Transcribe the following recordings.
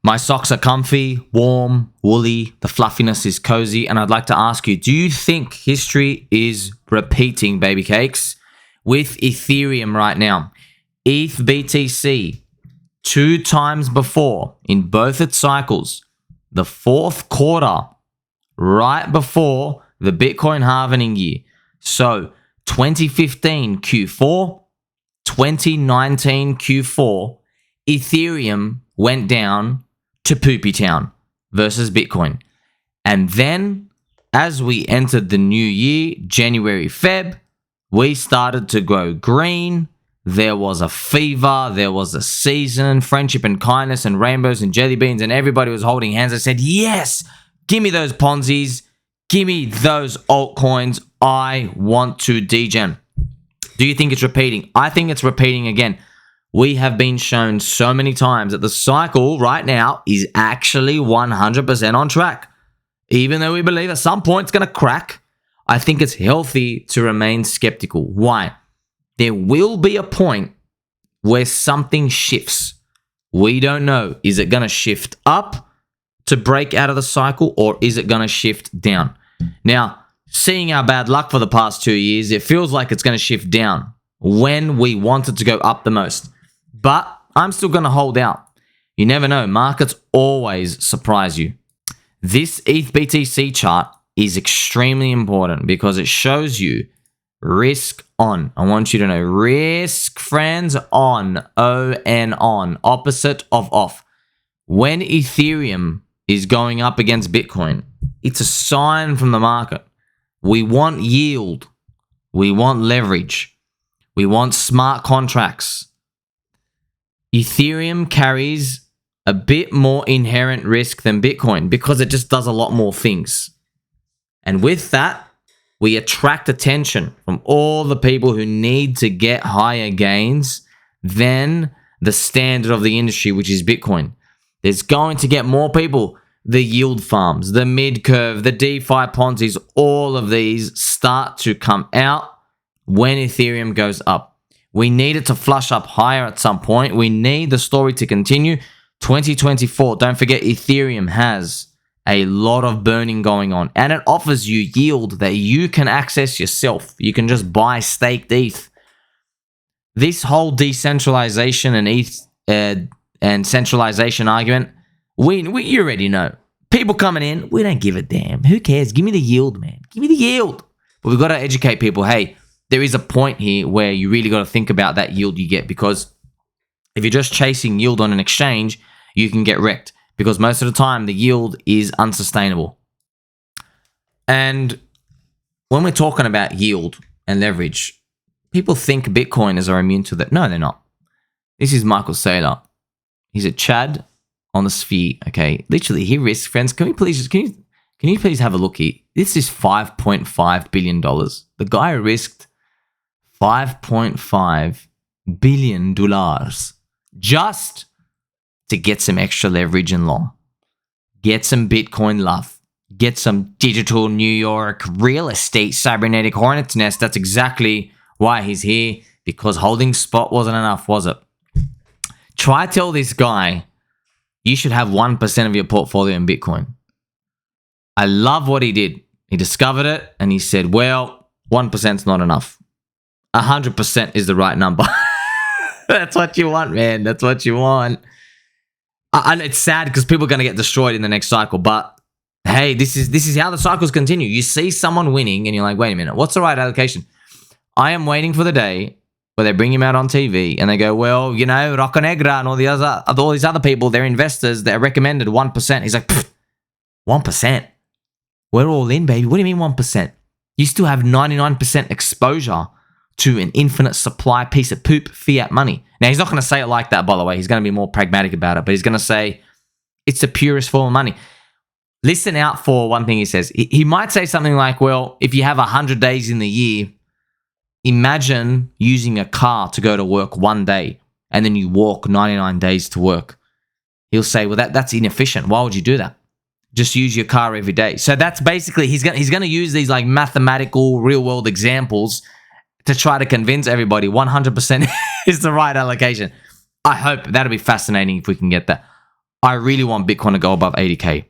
My socks are comfy, warm, woolly, the fluffiness is cozy, and I'd like to ask you, do you think history is repeating, baby cakes, with Ethereum right now? ETH BTC, 2 times before, in both its cycles, the fourth quarter, right before the Bitcoin halving year. So, 2015 Q4, 2019 Q4, Ethereum went down to Poopy Town versus Bitcoin. And then, as we entered the new year, January, Feb, we started to go green. There was a fever, there was a season, friendship and kindness and rainbows and jelly beans, and everybody was holding hands. I said, yes, give me those Ponzi's, give me those altcoins. I want to degen. Do you think it's repeating? I think it's repeating again. We have been shown so many times that the cycle right now is actually 100% on track. Even though we believe at some point it's going to crack, I think it's healthy to remain skeptical. Why? There will be a point where something shifts. We don't know. Is it going to shift up to break out of the cycle, or is it going to shift down? Now, seeing our bad luck for the past 2 years, it feels like it's going to shift down when we want it to go up the most. But I'm still going to hold out. You never know. Markets always surprise you. This ETH BTC chart is extremely important because it shows you risk on. I want you to know risk, friends, on. O-N, on. Opposite of off. When Ethereum is going up against Bitcoin, it's a sign from the market. We want yield. We want leverage. We want smart contracts. Ethereum carries a bit more inherent risk than Bitcoin because it just does a lot more things. And with that, we attract attention from all the people who need to get higher gains than the standard of the industry, which is Bitcoin. There's going to get more people. The yield farms, the mid-curve, the DeFi Ponzi's, all of these start to come out when Ethereum goes up. We need it to flush up higher at some point. We need the story to continue. 2024, don't forget Ethereum has a lot of burning going on, and it offers you yield that you can access yourself. You can just buy staked ETH. This whole decentralization and ETH and centralization argument, you already know. People coming in, we don't give a damn. Who cares? Give me the yield, man. Give me the yield. But we've got to educate people. Hey, there is a point here where you really got to think about that yield you get, because if you're just chasing yield on an exchange, you can get wrecked because most of the time the yield is unsustainable. And when we're talking about yield and leverage, people think Bitcoiners are immune to that. No, they're not. This is Michael Saylor. He's a Chad on the sphere. Okay, literally, he risks, friends. Can you please have a look here? This is $5.5 billion. The guy risked $5.5 billion just to get some extra leverage and long, get some Bitcoin love, get some digital New York real estate cybernetic hornet's nest. That's exactly why he's here, because holding spot wasn't enough, was it? Try tell this guy you should have 1% of your portfolio in Bitcoin. I love what he did. He discovered it and he said, well, 1% is not enough. 100% is the right number. That's what you want, man. That's what you want. And it's sad because people are going to get destroyed in the next cycle. But hey, this is how the cycles continue. You see someone winning and you're like, wait a minute, what's the right allocation? I am waiting for the day where they bring him out on TV and they go, well, you know, Rocca Negra and all these other people, they're investors that are recommended 1%. He's like, 1%? We're all in, baby. What do you mean 1%? You still have 99% exposure to an infinite supply piece of poop fiat money. Now, he's not going to say it like that, by the way. He's going to be more pragmatic about it, but he's going to say it's the purest form of money. Listen out for one thing he says. He might say something like, well, if you have 100 days in the year, imagine using a car to go to work one day and then you walk 99 days to work. He'll say, well, that's inefficient. Why would you do that? Just use your car every day. So that's basically, he's going to use these like mathematical real world examples to try to convince everybody 100% is the right allocation. I hope that'll be fascinating if we can get that. I really want Bitcoin to go above 80K.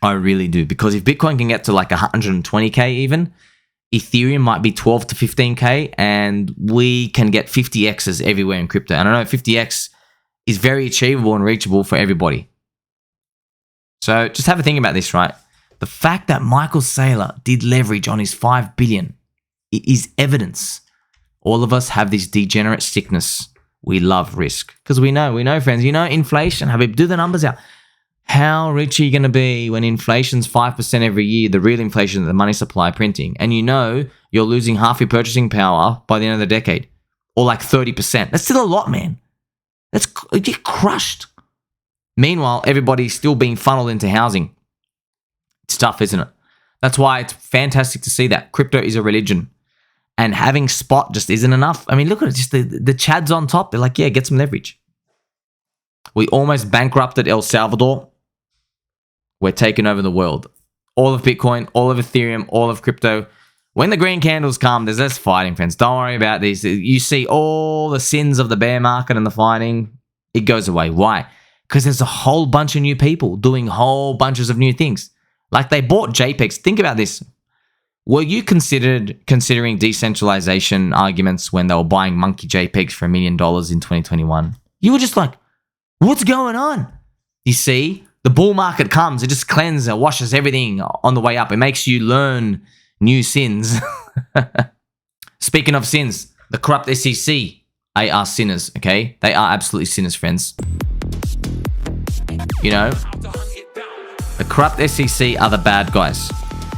I really do. Because if Bitcoin can get to like 120K even, Ethereum might be 12 to 15K, and we can get 50Xs everywhere in crypto. And I know 50X is very achievable and reachable for everybody. So just have a think about this, right? The fact that Michael Saylor did leverage on his 5 billion is evidence. All of us have this degenerate sickness. We love risk because we know, friends, inflation. Habib, do the numbers out. How rich are you going to be when inflation's 5% every year, the real inflation, the money supply printing, and you're losing half your purchasing power by the end of the decade, or like 30%. That's still a lot, man. You get crushed. Meanwhile, everybody's still being funneled into housing. It's tough, isn't it? That's why it's fantastic to see that crypto is a religion, and having spot just isn't enough. I mean, look at it. Just the chads on top. They're like, yeah, get some leverage. We almost bankrupted El Salvador. We're taking over the world. All of Bitcoin, all of Ethereum, all of crypto. When the green candles come, there's less fighting, friends. Don't worry about these. You see all the sins of the bear market and the fighting, it goes away. Why? Because there's a whole bunch of new people doing whole bunches of new things. Like they bought JPEGs. Think about this. Were you considering decentralization arguments when they were buying monkey JPEGs for $1 million in 2021? You were just like, what's going on? You see, the bull market comes, it just cleanses, it washes everything on the way up. It makes you learn new sins. Speaking of sins, the corrupt SEC, they are sinners, okay? They are absolutely sinners, friends. The corrupt SEC are the bad guys.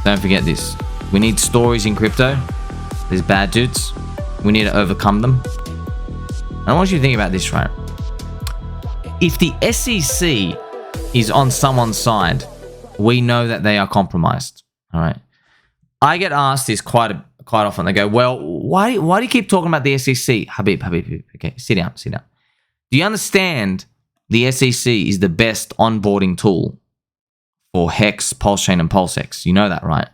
Don't forget this. We need stories in crypto. There's bad dudes. We need to overcome them. And I want you to think about this, right? If the SEC is on someone's side, we know that they are compromised. All right. I get asked this quite often. They go, well, why do you keep talking about the SEC? Habib. Okay, sit down. Do you understand the SEC is the best onboarding tool for Hex, PulseChain, and PulseX? You know that, right?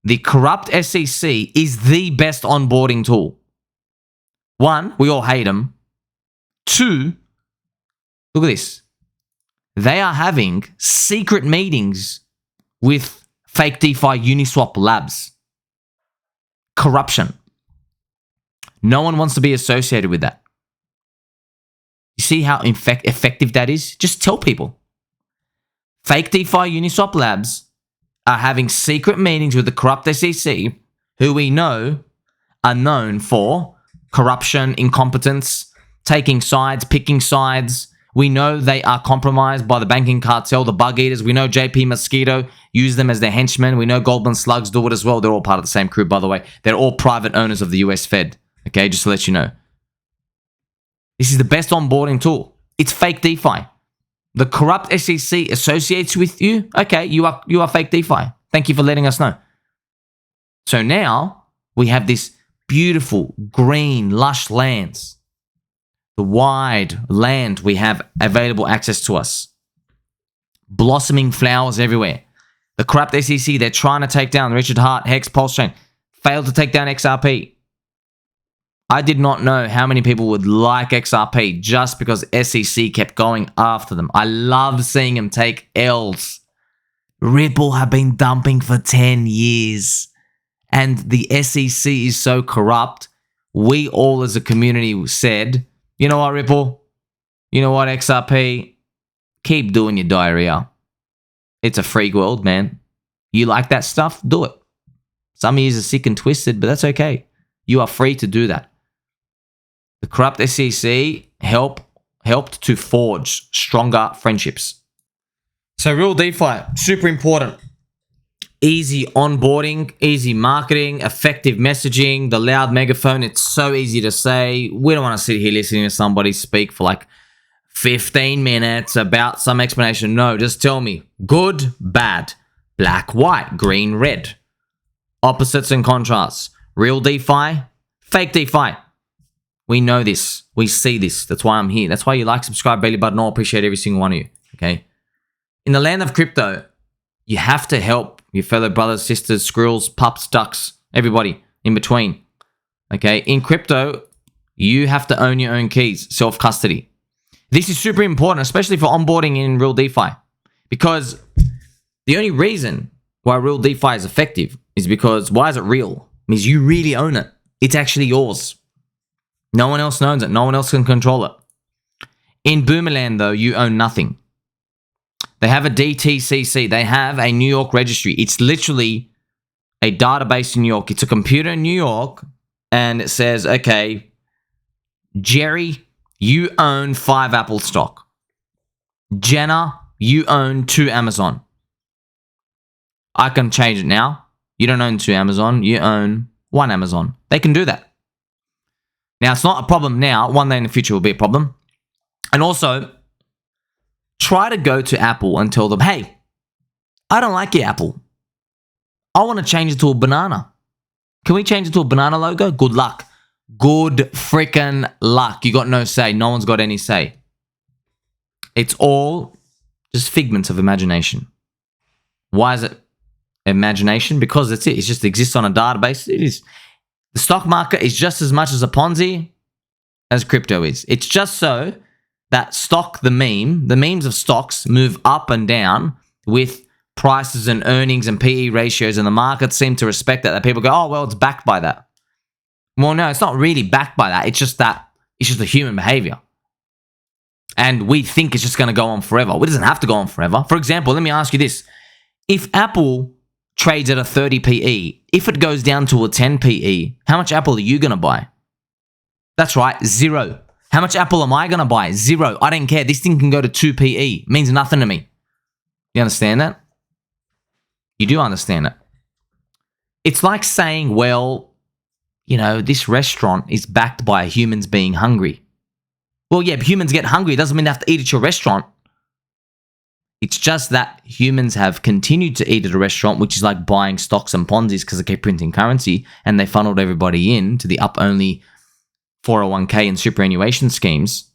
The corrupt SEC is the best onboarding tool. One, we all hate them. Two, look at this. They are having secret meetings with Fake DeFi Uniswap labs. Corruption. No one wants to be associated with that. You see how effective that is? Just tell people. Fake DeFi Uniswap labs are having secret meetings with the corrupt SEC, who we know are known for corruption, incompetence, taking sides, picking sides. We know they are compromised by the banking cartel, the bug eaters. We know JP Mosquito use them as their henchmen. We know Goldman Slugs do it as well. They're all part of the same crew, by the way. They're all private owners of the US Fed. Okay, just to let you know. This is the best onboarding tool. It's fake DeFi. The corrupt SEC associates with you. Okay, you are fake DeFi. Thank you for letting us know. So now we have this beautiful, green, lush lands. The wide land we have available access to us. Blossoming flowers everywhere. The corrupt SEC, they're trying to take down Richard Hart, Hex, PulseChain. Failed to take down XRP. I did not know how many people would like XRP just because SEC kept going after them. I love seeing them take L's. Ripple have been dumping for 10 years. And the SEC is so corrupt. We all as a community said, you know what, Ripple? You know what, XRP? Keep doing your diarrhea. It's a freak world, man. You like that stuff? Do it. Some of you are sick and twisted, but that's okay. You are free to do that. The corrupt SEC helped to forge stronger friendships. So real DeFi, super important. Easy onboarding, easy marketing, effective messaging, the loud megaphone. It's so easy to say. We don't want to sit here listening to somebody speak for like 15 minutes about some explanation. No, just tell me good, bad, black, white, green, red, opposites and contrasts, real DeFi, fake DeFi. We know this. We see this. That's why I'm here. That's why you like, subscribe, belly button. I appreciate every single one of you. Okay. In the land of crypto, you have to help your fellow brothers, sisters, squirrels, pups, ducks, everybody in between. Okay. In crypto, you have to own your own keys, self-custody. This is super important, especially for onboarding in real DeFi, because the only reason why real DeFi is effective is because, why is it real? It means you really own it. It's actually yours. No one else owns it. No one else can control it. In Boomerland, though, you own nothing. They have a DTCC. They have a New York registry. It's literally a database in New York. It's a computer in New York, and it says, okay, Jerry, you own 5 Apple stock. Jenna, you own 2 Amazon. I can change it now. You don't own 2 Amazon. You own 1 Amazon. They can do that. Now, it's not a problem now. One day in the future will be a problem. And also, try to go to Apple and tell them, hey, I don't like your Apple. I want to change it to a banana. Can we change it to a banana logo? Good luck. Good freaking luck. You got no say. No one's got any say. It's all just figments of imagination. Why is it imagination? Because that's it. It just exists on a database. It is. The stock market is just as much as a Ponzi as crypto is. It's just so that stock, the memes of stocks move up and down with prices and earnings and PE ratios, and the markets seem to respect that. That people go, oh, well, it's backed by that. Well, no, it's not really backed by that. It's just a human behavior. And we think it's just going to go on forever. It doesn't have to go on forever. For example, let me ask you this. If Apple trades at a 30 PE, if it goes down to a 10 PE, how much Apple are you going to buy? That's right, 0. How much Apple am I going to buy? 0. I don't care. This thing can go to 2 PE. It means nothing to me. You understand that? You do understand it. It's like saying, well, you know, this restaurant is backed by humans being hungry. Well, yeah, humans get hungry. It doesn't mean they have to eat at your restaurant. It's just that humans have continued to eat at a restaurant, which is like buying stocks and Ponzi's because they keep printing currency, and they funneled everybody in to the up-only 401k and superannuation schemes.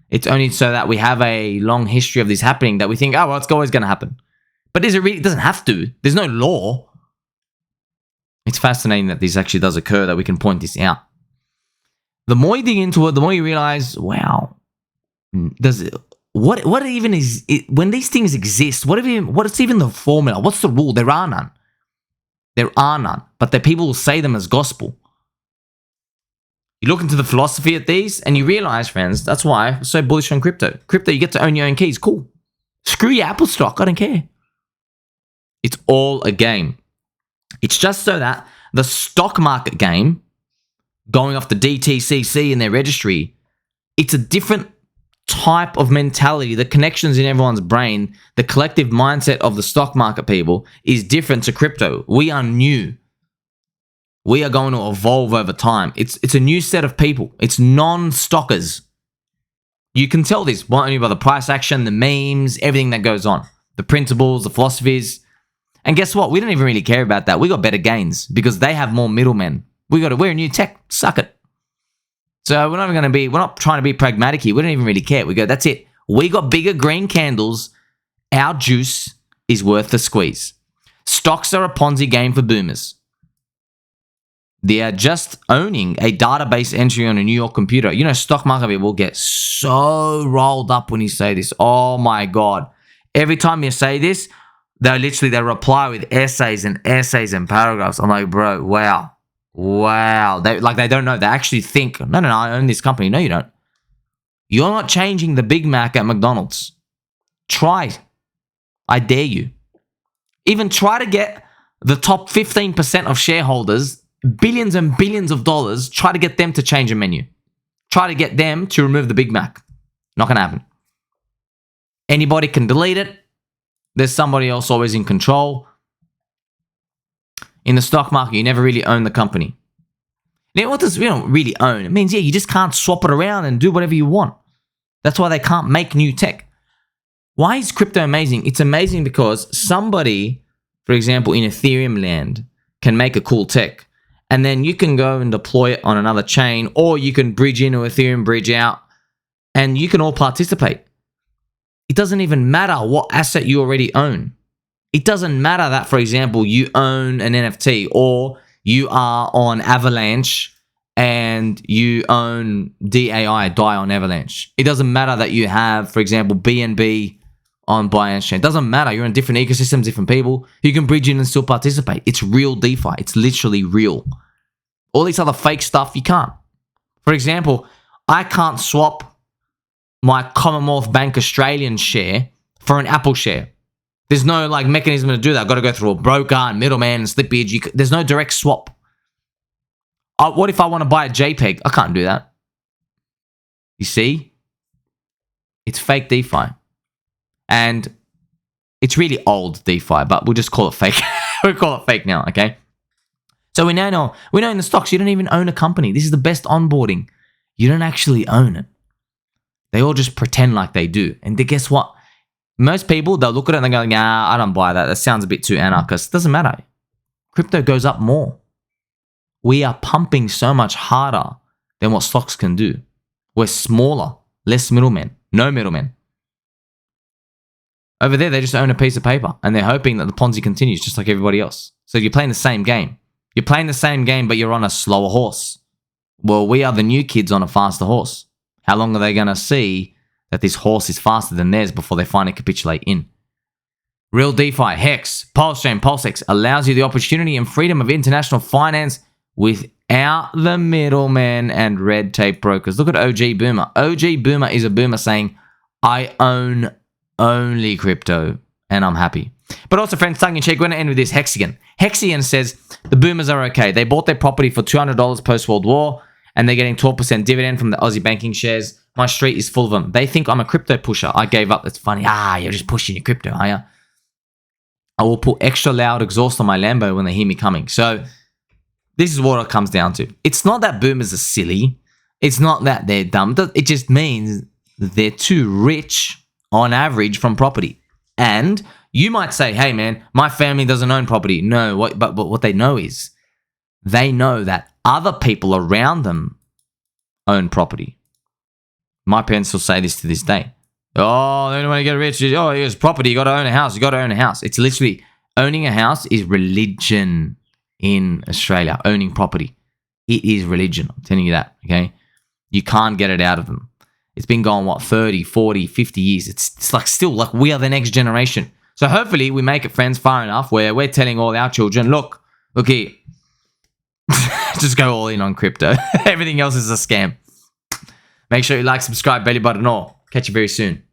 It's only so that we have a long history of this happening that we think, oh, well, it's always going to happen. But is it really? It doesn't have to. There's no law. It's fascinating that this actually does occur, that we can point this out. The more you dig into it, the more you realize, wow, what even is it, when these things exist? What's even the formula? What's the rule? There are none. There are none. But the people will say them as gospel. You look into the philosophy of these, and you realize, friends, that's why I'm so bullish on crypto. Crypto, you get to own your own keys. Cool. Screw your Apple stock. I don't care. It's all a game. It's just so that the stock market game, going off the DTCC in their registry, it's a different type of mentality. The connections in everyone's brain, the collective mindset of the stock market people is different to crypto. We are new. We are going to evolve over time. It's a new set of people. It's non-stockers. You can tell this not only by the price action, the memes, everything that goes on, the principles, the philosophies. And guess what? We don't even really care about that. We got better gains because they have more middlemen. We're a new tech. Suck it. So we're not trying to be pragmatic here. We don't even really care. We go, that's it. We got bigger green candles. Our juice is worth the squeeze. Stocks are a Ponzi game for boomers. They are just owning a database entry on a New York computer. You know, stock market people get so rolled up when you say this. Oh my God. Every time you say this, they reply with essays and paragraphs. I'm like, bro, wow. They don't know. They actually think, no, I own this company. No, you don't. You're not changing the Big Mac at McDonald's. Try. I dare you. Even try to get the top 15% of shareholders, billions and billions of dollars, try to get them to change a menu. Try to get them to remove the Big Mac. Not going to happen. Anybody can delete it. There's somebody else always in control. In the stock market, you never really own the company. Now, what does we don't really own? It means, yeah, you just can't swap it around and do whatever you want. That's why they can't make new tech. Why is crypto amazing? It's amazing because somebody, for example, in Ethereum land, can make a cool tech. And then you can go and deploy it on another chain, or you can bridge into Ethereum, bridge out, and you can all participate. It doesn't even matter what asset you already own. It doesn't matter that, for example, you own an NFT or you are on Avalanche and and you own DAI, Die on Avalanche. It doesn't matter that you have, for example, BNB on Binance Chain. It doesn't matter. You're in different ecosystems, different people. You can bridge in and still participate. It's real DeFi. It's literally real. All this other fake stuff, you can't. For example, I can't swap my Commonwealth Bank Australian share for an Apple share. There's no like mechanism to do that. I've got to go through a broker and middleman and slippage. There's no direct swap. What if I want to buy a JPEG? I can't do that. You see? It's fake DeFi. And it's really old DeFi, but we'll just call it fake. We'll call it fake now, okay? So we now know in the stocks, you don't even own a company. This is the best onboarding. You don't actually own it. They all just pretend like they do. And guess what? Most people, they'll look at it and they go, nah, I don't buy that. That sounds a bit too anarchist. It doesn't matter. Crypto goes up more. We are pumping so much harder than what stocks can do. We're smaller, less middlemen, no middlemen. Over there, they just own a piece of paper and they're hoping that the Ponzi continues just like everybody else. So you're playing the same game. You're playing the same game, but you're on a slower horse. Well, we are the new kids on a faster horse. How long are they going to see that this horse is faster than theirs before they finally capitulate in? Real DeFi, Hex, PulseChain, PulseX allows you the opportunity and freedom of international finance without the middlemen and red tape brokers. Look at OG Boomer. OG Boomer is a boomer saying, I own only crypto and I'm happy. But also, friends, tongue in cheek, we're going to end with this. Hexion. Hexion says the boomers are okay. They bought their property for $200 post-World War and they're getting 12% dividend from the Aussie banking shares. My street is full of them. They think I'm a crypto pusher. I gave up. That's funny. You're just pushing your crypto, are you? I will put extra loud exhaust on my Lambo when they hear me coming. So this is what it comes down to. It's not that boomers are silly. It's not that they're dumb. It just means they're too rich on average from property. And you might say, hey, man, my family doesn't own property. No, but what they know is they know that other people around them own property. My parents still say this to this day. Oh, they don't want to get rich. Oh, it's property. You got to own a house. You got to own a house. It's literally owning a house is religion in Australia. Owning property. It is religion. I'm telling you that, okay? You can't get it out of them. It's been going, 30, 40, 50 years. It's like still like we are the next generation. So hopefully we make it, friends, far enough where we're telling all our children, look here. Just go all in on crypto. Everything else is a scam. Make sure you like, subscribe, belly button all. Catch you very soon.